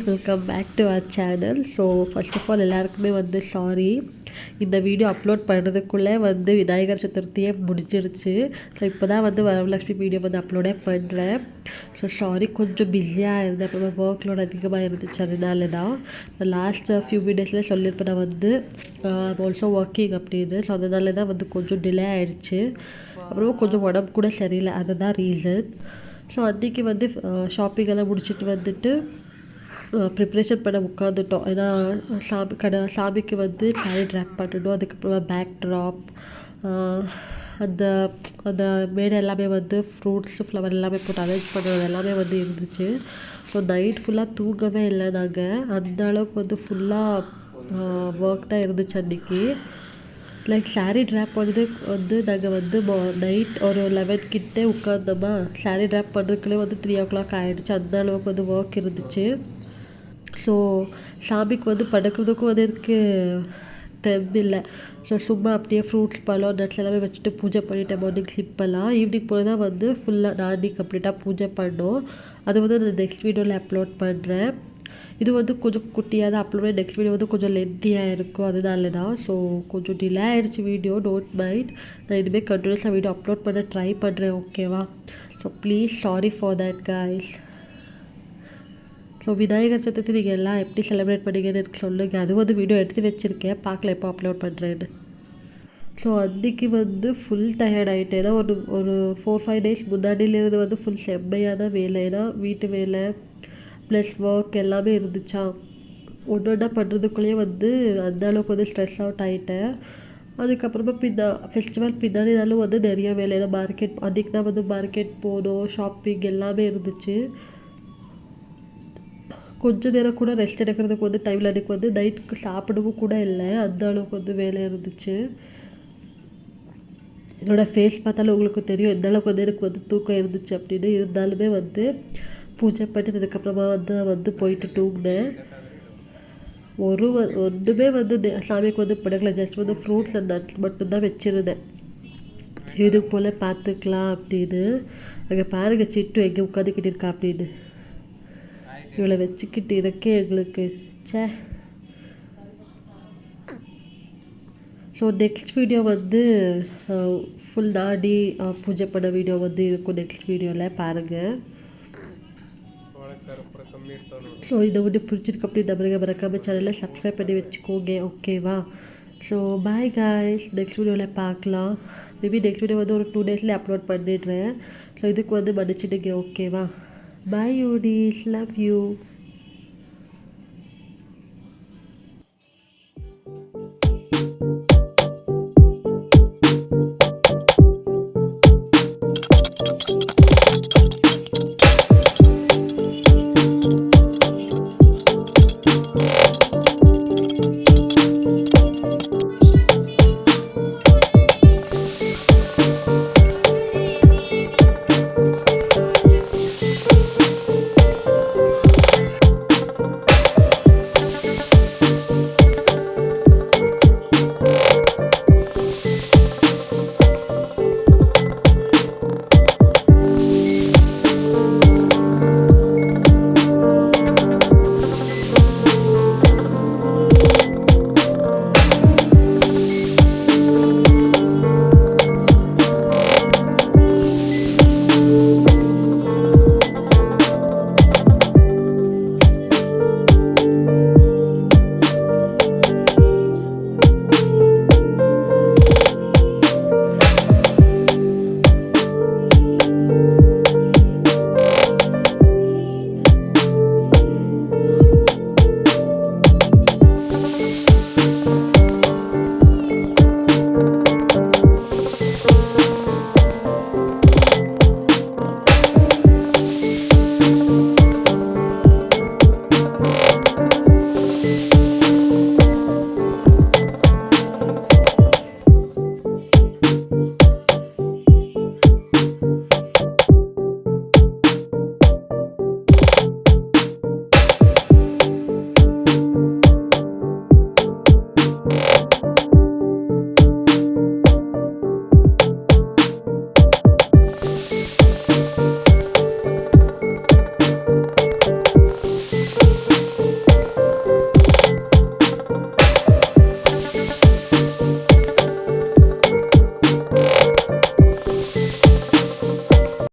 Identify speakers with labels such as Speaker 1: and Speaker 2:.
Speaker 1: Welcome back to our channel. So first of all எல்லாருக்குமே வந்து sorry, இந்த video upload பண்ணுறதுக்குள்ளே வந்து விநாயகர் சதுர்த்தியே முடிஞ்சிடுச்சு. ஸோ இப்போ தான் வந்து வரலட்சுமி வீடியோ வந்து அப்லோடே பண்ணுறேன். ஸோ சாரி, கொஞ்சம் பிஸியாக இருந்தேன், அப்புறமா ஒர்க் லோட் அதிகமாக இருந்துச்சு. அதனால தான் லாஸ்ட் ஃபியூ வீடியோஸில் சொல்லியிருப்பேன் நான் வந்து ஆல்சோ ஒர்க்கிங் அப்படின்னு. ஸோ அதனால தான் வந்து கொஞ்சம் டிலே ஆகிடுச்சு. அப்புறமா கொஞ்சம் உடம்பு கூட சரியில்லை, அதுதான் ரீசன். ஸோ அன்றைக்கி வந்து ஷாப்பிங்கெல்லாம் முடிச்சுட்டு வந்துட்டு ப்ரிப்ரேஷன் பண்ண உட்காந்துட்டோம். ஏன்னா சாமிக்கு வந்து சாரி ட்ராப் பண்ணணும். அதுக்கப்புறமா பேக் ட்ராப், அந்த அந்த மேடை எல்லாமே வந்து ஃப்ரூட்ஸ் ஃப்ளவர் எல்லாமே போட்டு அரேஞ்ச் பண்ணுறது எல்லாமே வந்து இருந்துச்சு. ஸோ நைட் ஃபுல்லாக தூங்கவே இல்லை நாங்கள். அந்த அளவுக்கு வந்து ஃபுல்லாக ஒர்க் தான் இருந்துச்சு அன்றைக்கி. லைக் சாரீ ட்ராப் பண்ணுறது வந்து நாங்கள் வந்து நைட் ஒரு 11 கிட்டே உட்காந்தோமா. சாரீ ட்ராப் பண்ணுறதுக்குள்ளே வந்து 3 o'clock ஆகிடுச்சு. அந்த அளவுக்கு வந்து ஒர்க் இருந்துச்சு. ஸோ சாமிக்கு வந்து படுக்கிறதுக்கும் வந்து எனக்கு தெம்பில்லை. ஸோ சும்மா அப்படியே ஃப்ரூட்ஸ் பழம் நட்ஸ் எல்லாமே வச்சுட்டு பூஜை பண்ணிவிட்டேன். மார்னிங் சிம்பிளாக ஈவினிங் போல் தான் வந்து ஃபுல்லாக நானே கம்ப்ளீட்டாக பூஜை பண்ணோம். அது வந்து நான் நெக்ஸ்ட் வீடியோவில் அப்லோட் பண்ணுறேன். இது வந்து கொஞ்சம் குட்டியாக தான் அப்லோட். நெக்ஸ்ட் வீடியோ வந்து கொஞ்சம் லென்த்தியாக இருக்கும், அதனால தான். ஸோ கொஞ்சம் டிலே ஆகிடுச்சு வீடியோ, டோன்ட் மைண்ட். நான் இனிமேல் கண்டினியூஸாக வீடியோ அப்லோட் பண்ண ட்ரை பண்ணுறேன், ஓகேவா? So please sorry for that guys. So Vinayagar Chaturthi நீங்கள் எல்லாம் எப்படி செலிப்ரேட் பண்ணிங்கன்னு எனக்கு சொல்லுங்கள். அது வந்து வீடியோ எடுத்து வச்சுருக்கேன், பார்க்கல எப்போ அப்லோட் பண்ணுறேன்னு. ஸோ அன்றைக்கி வந்து ஃபுல் டயர்ட் ஆகிட்டேன். ஏன்னா ஒரு 4-5 days முன்னாடியிலேருந்து வந்து ஃபுல் செம்மையான வேலை. ஏன்னா வீட்டு வேலை ப்ளஸ் ஒர்க் எல்லாமே இருந்துச்சா. ஒன்று ஒன்றா பண்ணுறதுக்குள்ளேயே வந்து அந்த அளவுக்கு வந்து ஸ்ட்ரெஸ் அவுட் ஆகிட்டேன். அதுக்கப்புறமா ஃபெஸ்டிவல் பின்னாடினாலும் வந்து நிறைய வேலை. மார்க்கெட் அன்றைக்கி தான் வந்து மார்க்கெட் போகணும், ஷாப்பிங் எல்லாமே இருந்துச்சு. கொஞ்சம் நேரம் கூட ரெஸ்ட் எடுக்கிறதுக்கு வந்து டைமில் அன்றைக்கி வந்து நைட்டுக்கு சாப்பிடவும் கூட இல்லை, அந்த அளவுக்கு வந்து வேலை இருந்துச்சு. என்னோடய ஃபேஸ் பார்த்தாலும் உங்களுக்கு தெரியும் எந்த அளவுக்கு வந்து எனக்கு வந்து தூக்கம் இருந்துச்சு அப்படின்னு. இருந்தாலுமே வந்து பூஜை பண்ணிட்டதுக்கப்புறமா வந்து போயிட்டு தூங்கினேன். ஒன்றுமே வந்து சாமிக்கு வந்து படக்கல. ஜஸ்ட் வந்து ஃப்ரூட்ஸ் அண்ட் நட்ஸ் மட்டும்தான் வச்சுருந்தேன். இது போல் பார்த்துக்கலாம் அப்படின்னு. அங்கே பாருங்கள் சிட்டு எங்கே உட்காந்துக்கிட்டு இருக்கா அப்படின்னு. இவளை வச்சுக்கிட்டு இருக்கே எங்களுக்கு சே. ஸோ நெக்ஸ்ட் வீடியோ வந்து ஃபுல் நாடி பூஜை பண்ண வீடியோ வந்து இருக்கும் நெக்ஸ்ட் வீடியோவில், பாருங்கள். ஸோ இதை வந்து பிடிச்சிருக்கு அப்படி மறக்காமல் சேனலில் சப்ஸ்கிரைப் பண்ணி வச்சுக்கோங்க, ஓகேவா? ஸோ பாய் காய்ஸ், நெக்ஸ்ட் வீடியோவில் பார்க்கலாம். மேபி நெக்ஸ்ட் வீடியோ வந்து ஒரு 2 daysலேயே அப்லோட் பண்ணிடுறேன். ஸோ இதுக்கு வந்து மன்னிச்சிடுங்க, ஓகேவா? பாய் யூடிஸ், லவ் யூ.